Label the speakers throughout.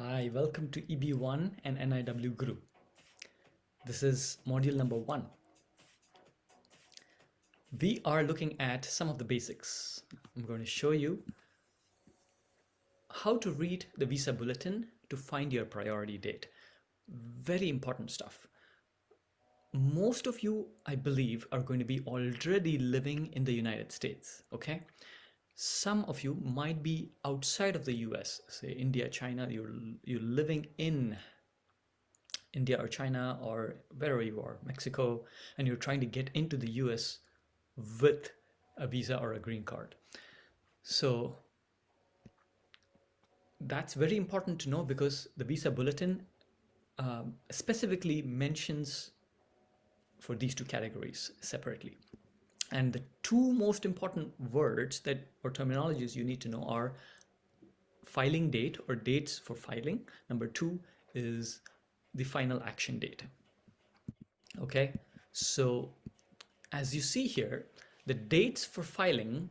Speaker 1: Hi, welcome to EB1 and NIW group. This is module number 1. We are looking at some of the basics. I'm going to show you how to read the visa bulletin to find your priority date. Very important stuff. Most of you, I believe, are going to be already living in the United States, okay? Some of you might be outside of the US, say India, China, you're living in India or China or wherever you are, Mexico, and you're trying to get into the US with a visa or a green card. So that's very important to know because the visa bulletin specifically mentions for these two categories separately. And the two most important words that or terminologies you need to know are filing date or dates for filing. Number 2 is the final action date. Okay, so as you see here, the dates for filing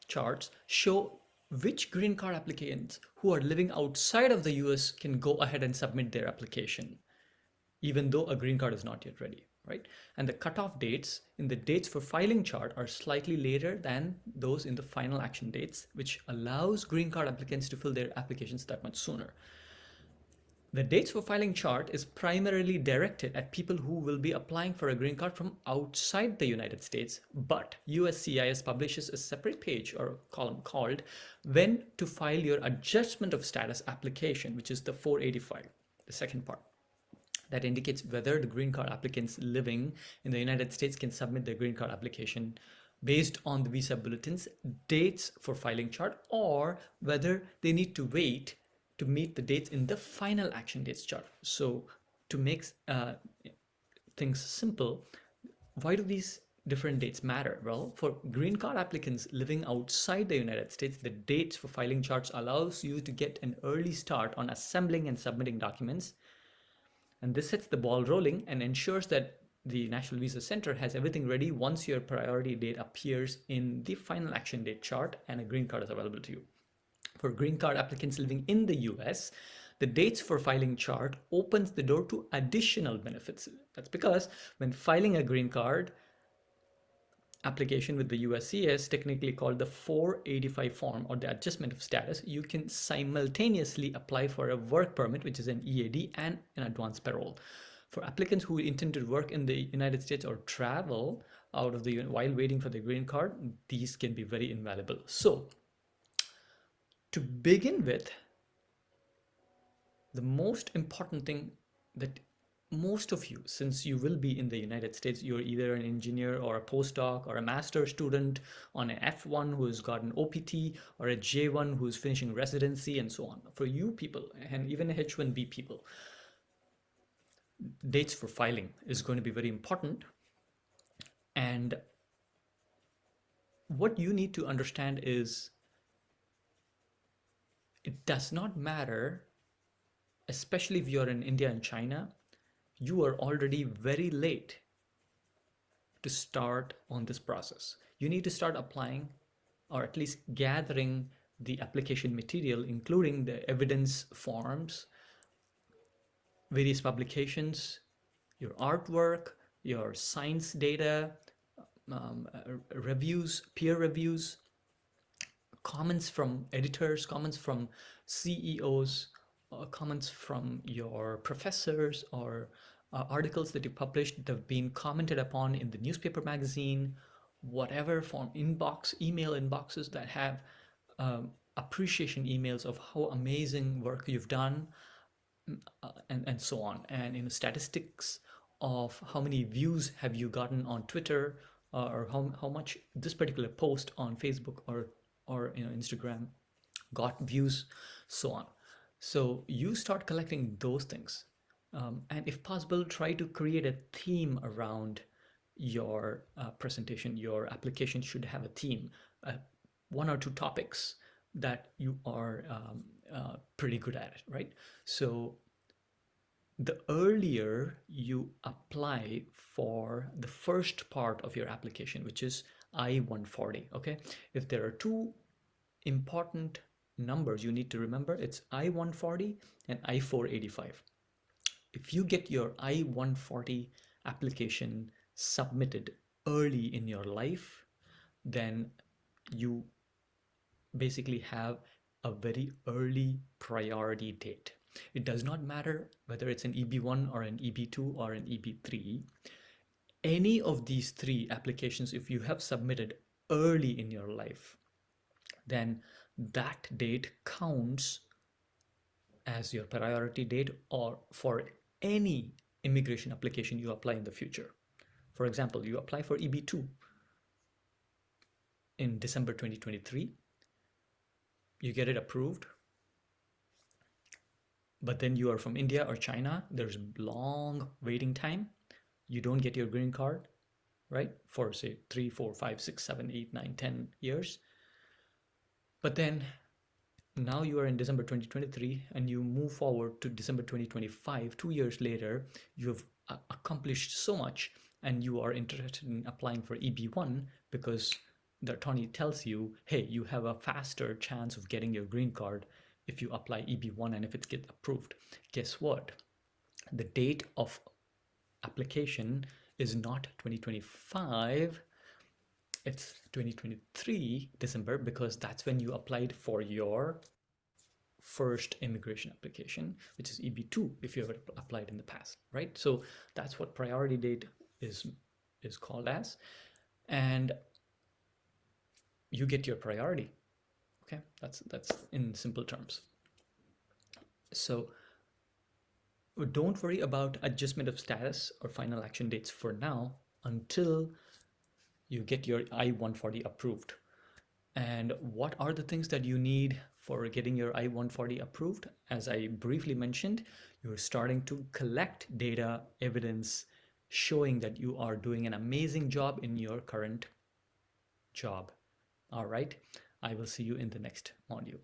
Speaker 1: charts show which green card applicants who are living outside of the US can go ahead and submit their application, even though a green card is not yet ready, right? And the cutoff dates in the dates for filing chart are slightly later than those in the final action dates, which allows green card applicants to fill their applications that much sooner. The dates for filing chart is primarily directed at people who will be applying for a green card from outside the United States, but USCIS publishes a separate page or column called When to File Your Adjustment of Status Application, which is the 485, the second part. That indicates whether the green card applicants living in the United States can submit their green card application based on the visa bulletin's dates for filing chart, or whether they need to wait to meet the dates in the final action dates chart. So to make things simple, why do these different dates matter? Well, for green card applicants living outside the United States, the dates for filing charts allows you to get an early start on assembling and submitting documents. And this sets the ball rolling and ensures that the National Visa Center has everything ready once your priority date appears in the final action date chart and a green card is available to you. For green card applicants living in the US, the dates for filing chart opens the door to additional benefits. That's because when filing a green card application with the USCIS, technically called the 485 form or the adjustment of status, you can simultaneously apply for a work permit, which is an EAD, and an advance parole. For applicants who intend to work in the United States or travel out of the while waiting for the green card, these can be very invaluable. So to begin with, the most important thing that most of you, since you will be in the United States, you're either an engineer or a postdoc or a master student on an F1 who has got an OPT or a J1 who's finishing residency and so on. For you people and even H1B people, dates for filing is going to be very important. And what you need to understand is it does not matter, especially if you're in India and China, you are already very late to start on this process. You need to start applying or at least gathering the application material, including the evidence forms, various publications, your artwork, your science data, reviews, peer reviews, comments from editors, comments from CEOs, comments from your professors, or articles that you published that have been commented upon in the newspaper, magazine, whatever form, email inboxes that have appreciation emails of how amazing work you've done, and so on. And in statistics of how many views have you gotten on Twitter, or how much this particular post on Facebook or Instagram got views, so on. So you start collecting those things, and if possible, try to create a theme around your presentation. Your application should have a theme, one or two topics that you are pretty good at it, right? So the earlier you apply for the first part of your application, which is I-140, okay? If there are two important numbers you need to remember. It's I-140 and I-485. If you get your I-140 application submitted early in your life, then you basically have a very early priority date. It does not matter whether it's an EB1 or an EB2 or an EB3. Any of these three applications, if you have submitted early in your life, then that date counts as your priority date or for any immigration application you apply in the future. For example, you apply for EB2 in December 2023, you get it approved, but then you are from India or China, there's long waiting time, you don't get your green card, right, for say 3, 4, 5, 6, 7, 8, 9, 10 years. But then now you are in December 2023 and you move forward to December 2025, 2 years later, you have accomplished so much and you are interested in applying for EB1 because the attorney tells you, hey, you have a faster chance of getting your green card if you apply EB1 and if it gets approved. Guess what? The date of application is not 2025, it's 2023 December, because that's when you applied for your first immigration application, which is EB2 if you ever applied in the past, right? So that's what priority date is called as, and you get your priority. Okay, that's in simple terms. So don't worry about adjustment of status or final action dates for now until you get your I-140 approved. And what are the things that you need for getting your I-140 approved? As I briefly mentioned, you're starting to collect data, evidence showing that you are doing an amazing job in your current job. All right, I will see you in the next module.